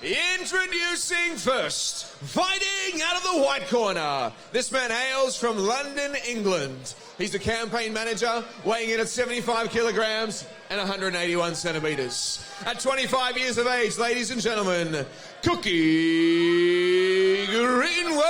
Introducing first, fighting out of the white corner. This man hails from London, England. He's the campaign manager, weighing in at 75 kilograms and 181 centimeters. At 25 years of age, ladies and gentlemen, Kukie Greenwood.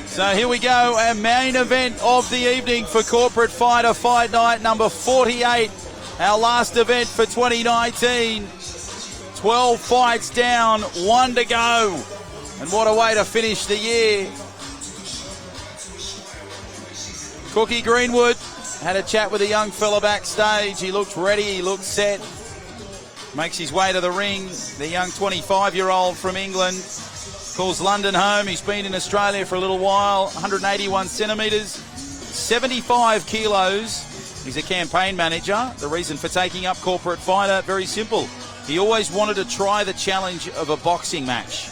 So here we go, our main event of the evening for Corporate Fighter Fight Night number 48. Our last event for 2019. 12 fights down, 1 to go. And what a way to finish the year. Kukie Greenwood had a chat with a young fella backstage. He looked ready, he looked set. Makes his way to the ring. The young 25-year-old from England calls London home. He's been in Australia for a little while. 181 centimetres, 75 kilos. He's a campaign manager. The reason for taking up Corporate Fighter, very simple. He always wanted to try the challenge of a boxing match.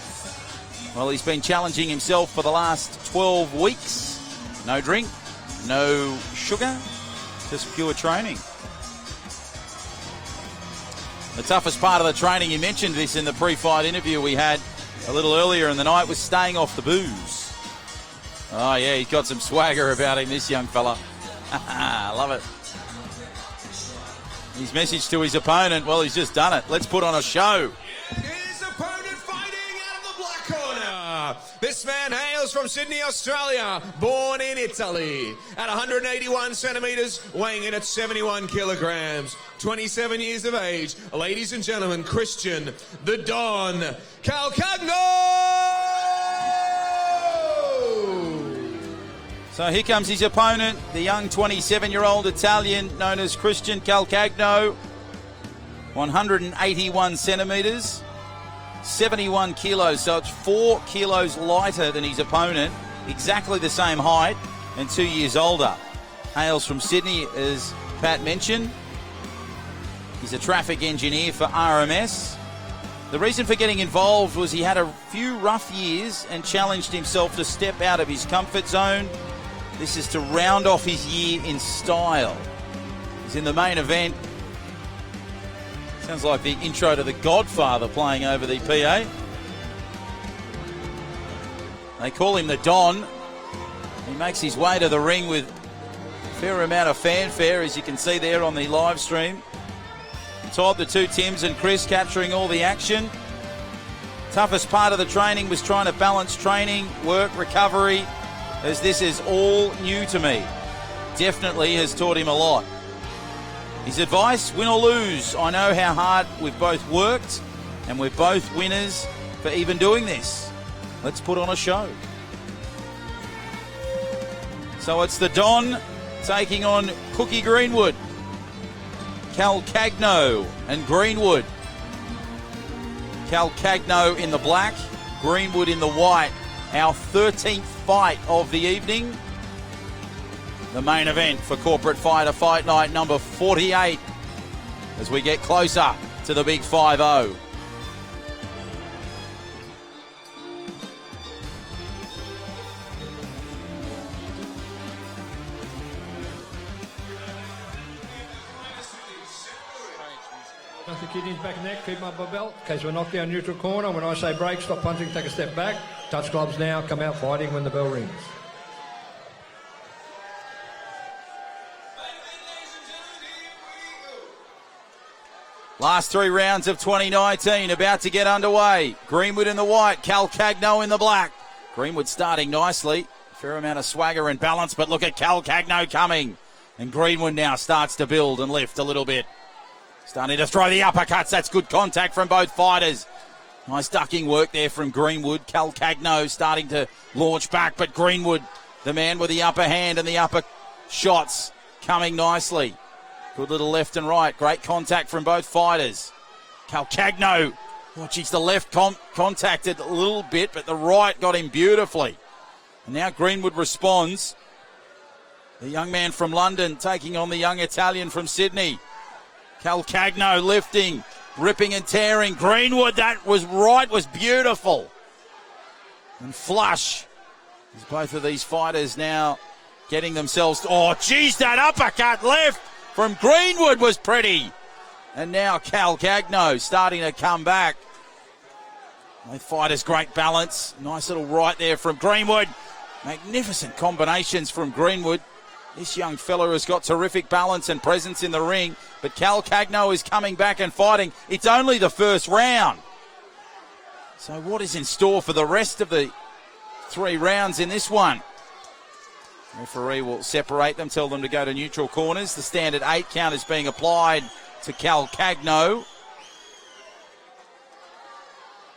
Well, he's been challenging himself for the last 12 weeks. No drink, no sugar, just pure training. The toughest part of the training, he mentioned this in the pre-fight interview we had a little earlier in the night, was staying off the booze. Oh yeah, he's got some swagger about him, this young fella. I love it. His message to his opponent, well, he's just done it. Let's put on a show. His opponent fighting out of the black corner. This man hails from Sydney, Australia, born in Italy. At 181 centimetres, weighing in at 71 kilograms. 27 years of age. Ladies and gentlemen, Kristian, the Don, Calcagno! So here comes his opponent, the young 27-year-old Italian known as Kristian Calcagno. 181 centimetres, 71 kilos, so it's 4 kilos lighter than his opponent, exactly the same height and 2 years older. Hails from Sydney, as Pat mentioned. He's a traffic engineer for RMS. The reason for getting involved was he had a few rough years and challenged himself to step out of his comfort zone. This is to round off his year in style. He's in the main event. Sounds like the intro to The Godfather playing over the PA. They call him the Don. He makes his way to the ring with a fair amount of fanfare, as you can see there on the live stream. Todd, the two Tims and Chris capturing all the action. Toughest part of the training was trying to balance training, work, recovery, as this is all new to me. Definitely has taught him a lot. His advice, win or lose. I know how hard we've both worked, and we're both winners for even doing this. Let's put on a show. So it's the Don taking on Kukie Greenwood. Calcagno and Greenwood. Calcagno in the black, Greenwood in the white. Our 13th fight of the evening. The main event for Corporate Fighter Fight Night number 48 as we get closer to the big 5-0. Knock the kidneys back neck, keep my belt. In case we're knocked down neutral corner. When I say break, stop punching, take a step back. Touch gloves now, come out fighting when the bell rings. Last 3 rounds of 2019 about to get underway. Greenwood in the white, Calcagno in the black. Greenwood starting nicely. Fair amount of swagger and balance, but look at Calcagno coming. And Greenwood now starts to build and lift a little bit. Starting to throw the uppercuts. That's good contact from both fighters. Nice ducking work there from Greenwood. Calcagno starting to launch back, but Greenwood, the man with the upper hand and the upper shots, coming nicely. Good little left and right. Great contact from both fighters. Calcagno, oh geez, the left contacted a little bit, but the right got him beautifully. And now Greenwood responds. The young man from London taking on the young Italian from Sydney. Calcagno lifting, ripping and tearing. Greenwood, that was right, was beautiful. And flush. As both of these fighters now getting themselves... Oh, geez, that uppercut left from Greenwood was pretty. And now Calcagno starting to come back. Both fighters, great balance. Nice little right there from Greenwood. Magnificent combinations from Greenwood. This young fella has got terrific balance and presence in the ring. But Calcagno is coming back and fighting. It's only the first round. So what is in store for the rest of the 3 rounds in this one? Referee will separate them, tell them to go to neutral corners. The standard 8 count is being applied to Calcagno.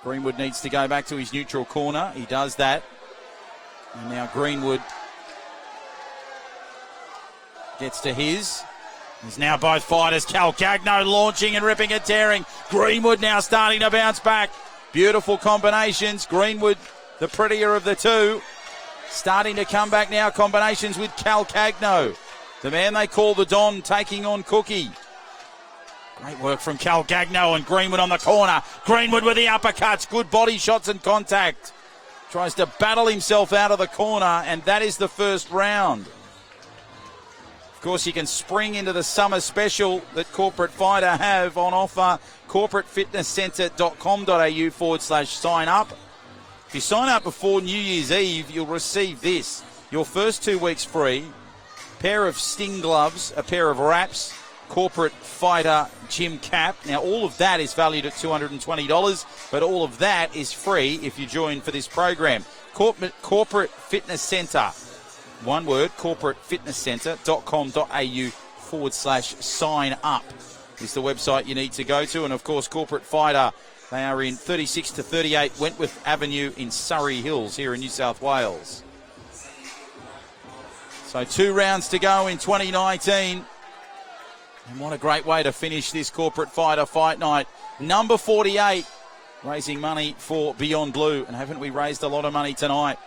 Greenwood needs to go back to his neutral corner. He does that. And now Greenwood gets to his. There's now both fighters. Calcagno launching and ripping and tearing. Greenwood now starting to bounce back. Beautiful combinations. Greenwood, the prettier of the two. Starting to come back now. Combinations with Calcagno. The man they call the Don taking on Kukie. Great work from Calcagno and Greenwood on the corner. Greenwood with the uppercuts. Good body shots and contact. Tries to battle himself out of the corner, and that is the first round. Of course, you can spring into the summer special that Corporate Fighter have on offer. corporatefitnesscentre.com.au/sign up. If you sign up before New Year's Eve, you'll receive this. Your first 2 weeks free. Pair of Sting gloves, a pair of wraps, Corporate Fighter gym cap. Now, all of that is valued at $220, but all of that is free if you join for this program. Corporate Fitness Centre. One word, corporatefitnesscentre.com.au/sign up is the website you need to go to. And, of course, Corporate Fighter, they are in 36 to 38 Wentworth Avenue in Surrey Hills here in New South Wales. So 2 rounds to go in 2019. And what a great way to finish this Corporate Fighter Fight Night. Number 48, raising money for Beyond Blue. And haven't we raised a lot of money tonight?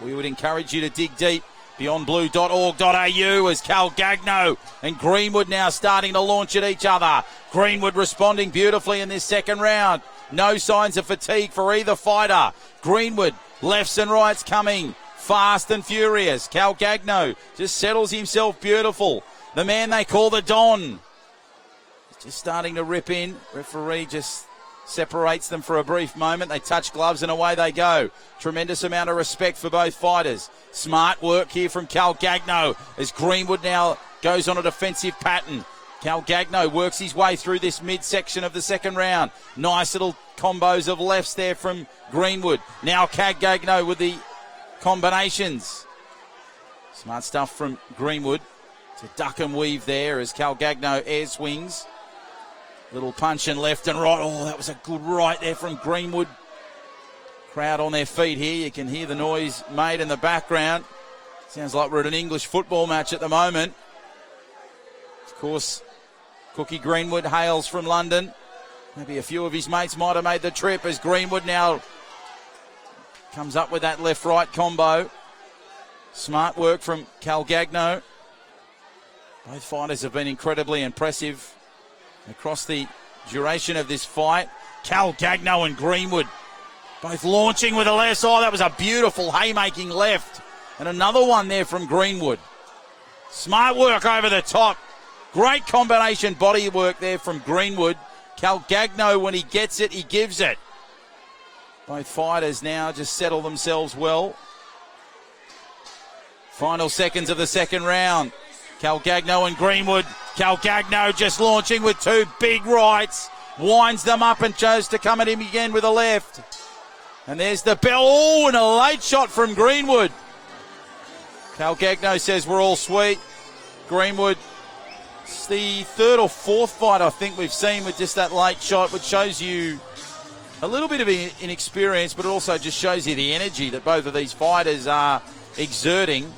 We would encourage you to dig deep. beyondblue.org.au as Calcagno and Greenwood now starting to launch at each other. Greenwood responding beautifully in this second round. No signs of fatigue for either fighter. Greenwood, lefts and rights coming. Fast and furious. Calcagno just settles himself beautiful. The man they call the Don. Just starting to rip in. Referee just separates them for a brief moment. They touch gloves and away they go. Tremendous amount of respect for both fighters. Smart work here from Calcagno as Greenwood now goes on a defensive pattern. Calcagno works his way through this midsection of the second round. Nice little combos of lefts there from Greenwood. Now Calcagno with the combinations. Smart stuff from Greenwood to duck and weave there as Calcagno air swings. Little punch and left and right. Oh, that was a good right there from Greenwood. Crowd on their feet here. You can hear the noise made in the background. Sounds like we're at an English football match at the moment. Of course, Kukie Greenwood hails from London. Maybe a few of his mates might have made the trip as Greenwood now comes up with that left-right combo. Smart work from Calcagno. Both fighters have been incredibly impressive across the duration of this fight. Calcagno and Greenwood both launching with a left. Oh, that was a beautiful haymaking left. And another one there from Greenwood. Smart work over the top. Great combination body work there from Greenwood. Calcagno, when he gets it, he gives it. Both fighters now just settle themselves well. Final seconds of the second round. Calcagno and Greenwood. Calcagno just launching with 2 big rights. Winds them up and chose to come at him again with a left. And there's the bell. Oh, and a late shot from Greenwood. Calcagno says we're all sweet. Greenwood, it's the 3rd or 4th fight I think we've seen with just that late shot, which shows you a little bit of inexperience, but it also just shows you the energy that both of these fighters are exerting.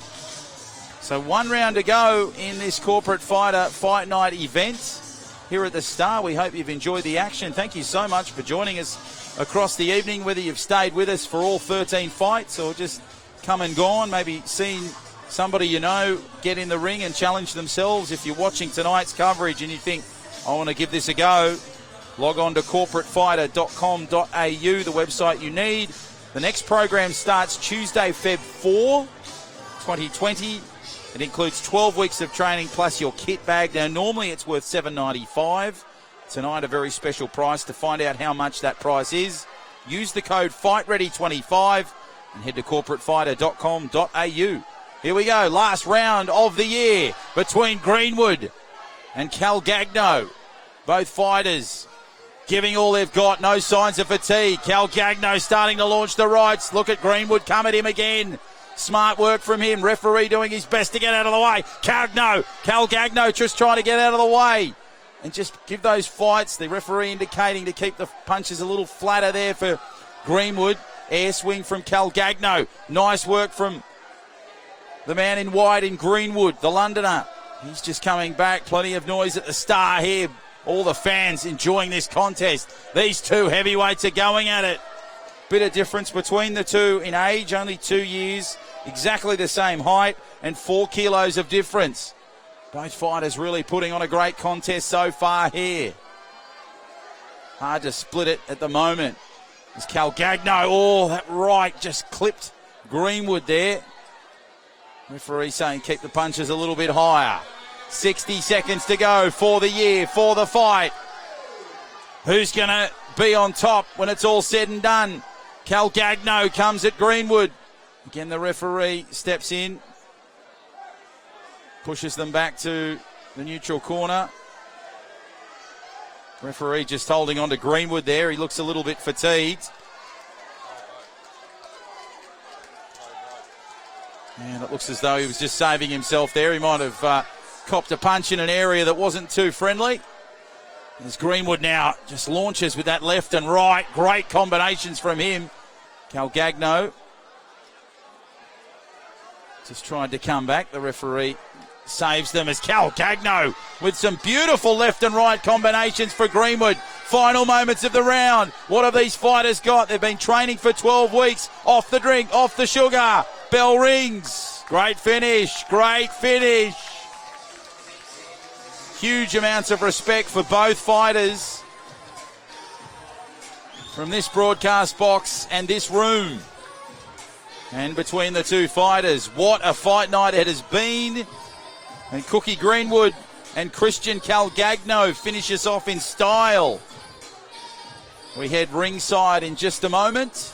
So 1 round to go in this Corporate Fighter Fight Night event here at the Star. We hope you've enjoyed the action. Thank you so much for joining us across the evening, whether you've stayed with us for all 13 fights or just come and gone, maybe seen somebody you know get in the ring and challenge themselves. If you're watching tonight's coverage and you think, I want to give this a go, log on to corporatefighter.com.au, the website you need. The next program starts Tuesday, Feb 4, 2020. It includes 12 weeks of training plus your kit bag. Now, normally it's worth $7.95. Tonight, a very special price. To find out how much that price is, use the code FIGHTREADY25 and head to corporatefighter.com.au. Here we go, last round of the year between Greenwood and Calcagno. Both fighters giving all they've got, no signs of fatigue. Calcagno starting to launch the rights. Look at Greenwood come at him again. Smart work from him. Referee doing his best to get out of the way. Calcagno just trying to get out of the way and just give those fights. The referee indicating to keep the punches a little flatter there for Greenwood. Air swing from Calcagno. Nice work from the man in white in Greenwood, the Londoner. He's just coming back. Plenty of noise at the Star here. All the fans enjoying this contest. These two heavyweights are going at it. Bit of difference between the two in age, only 2 years. Exactly the same height and 4 kilos of difference. Both fighters really putting on a great contest so far here. Hard to split it at the moment. It's Calcagno. Oh, that right just clipped Greenwood there. Referee saying keep the punches a little bit higher. 60 seconds to go for the year, for the fight. Who's going to be on top when it's all said and done? Calcagno comes at Greenwood. Again, the referee steps in. Pushes them back to the neutral corner. Referee just holding on to Greenwood there. He looks a little bit fatigued. And it looks as though he was just saving himself there. He might have copped a punch in an area that wasn't too friendly. As Greenwood now just launches with that left and right. Great combinations from him. Calcagno just tried to come back. The referee saves them as Calcagno with some beautiful left and right combinations for Greenwood. Final moments of the round. What have these fighters got? They've been training for 12 weeks. Off the drink, off the sugar. Bell rings. Great finish. Great finish. Huge amounts of respect for both fighters from this broadcast box and this room. And between the two fighters, what a fight night it has been. And Kukie Greenwood and Kristian Calcagno finish us off in style. We head ringside in just a moment.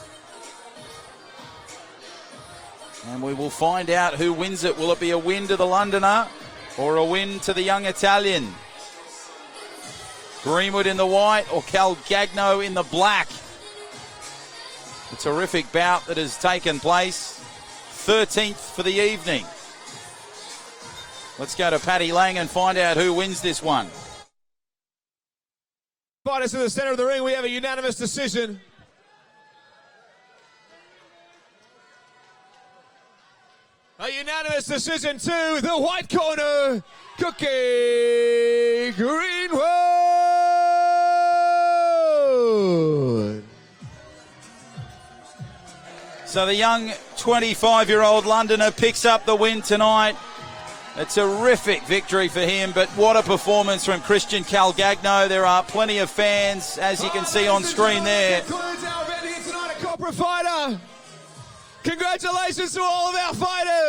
And we will find out who wins it. Will it be a win to the Londoner or a win to the young Italian? Greenwood in the white or Calcagno in the black? A terrific bout that has taken place. 13th for the evening. Let's go to Paddy Lang and find out who wins this one. Fighters to the center of the ring. We have a unanimous decision. A unanimous decision to the white corner, Kukie Greenwood. So the young 25-year-old Londoner picks up the win tonight. A terrific victory for him, but what a performance from Kristian Calcagno. There are plenty of fans, as you can see on screen there. Concludes our event here tonight at Corporate Fighter. Congratulations to all of our fighters.